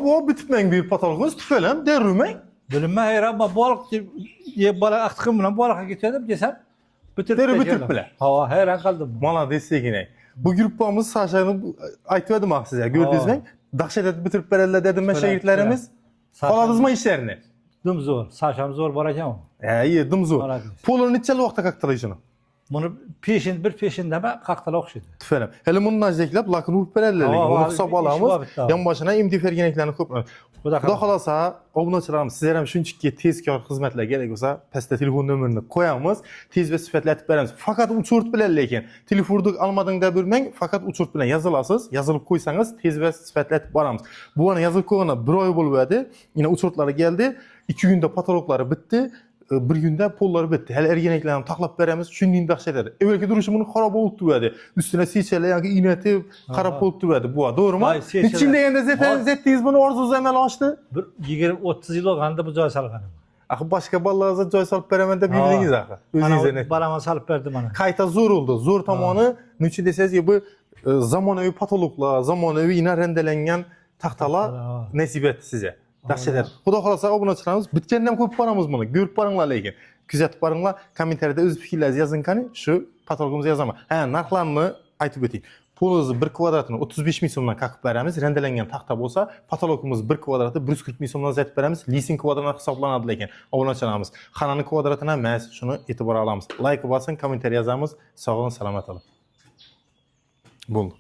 bu bitmeyen bir patologumuz tüfelem derrümeyin. Bilinme hayır ama balık balık aktıkım bilen balığa gitmedim desem Deri bitirip bile. Hava hayran kaldım. Malades yine. Bu grupamız Saşa'nı aytmadım size. Gördünüz mü? Dahşet bitirip berelle dedim ben şehitlerimiz. Faladınız mı işlerini? Dım zor. Saçam zor baracağım. İyi, dım zor. Malades. Polun neçe vaqta kaktılayışını? Bunu bir peşinde ben kalktı okşadı. Tüfelem. Hele bunun nazdekilep lakin urup berelle. Onu kısa balamız. Yan başına imdifer geneklerini köp. Bu da kalasa obunaçılarımız sizlere şunçiki tezkar hizmetler gerek olsa peste telefon nömrünü koyamız. Tez ve sifatla etip beremiz. Fakat uçurt bilen telefonduk almadığında bilmeng fakat uçurt bilen yazılasız. Yazılıp koysanız tez ve sifatla etip baramız. Bu ana yazılıp koyana bir ay buluverdi. Yine uçurtları geldi. 2 günde patologları bitti. Bir günde polları bitti. Hele ergeneklerini taklap beremiz. Şunun dahşetleri. Evvelki duruşumun harap oldu verdi. Üstüne siçele yani iğneti harap oldu verdi. Bu doğru mu? İçinde yende zaten zettiyiz bunu orzu zemel açtı. 20-30 yıl olganda bu joy salganım. Akı başka ballarınıza joy salıp beremende bildiniz akı. Özünüzden. Balama salıp verdim bana. Kayta zor oldu. Zor tamanı. Nüçin deseniz ki bu zamanövi patologla, zamanövi yine rendelengen tahtala nesip etti size. Dahşetler. Xudo xolasa obunaçılarımız bitkenden köp baramız bunu. Görüp barыңlar lekin. Küzatip barыңlar, kommentariyada öz fikirlerinizni yazın kani, şu patologumuz yazama. Narxlarını aytib öteyim. Pulunuzu 1 kvadratını 35 ming so'mdan kakib beramiz. Rendelengen taxta bolsa, patologumuz 1 kvadratı 140 ming so'mdan zaytib beramiz. Leasing kvadratına hisoblanadi lekin. Obunaçılarımız. Xonani kvadratına emas, shuni e'tibor olamiz. Like bosing, kommentariy yozamiz. Sog' olun, salomat olun. Bo'ldi.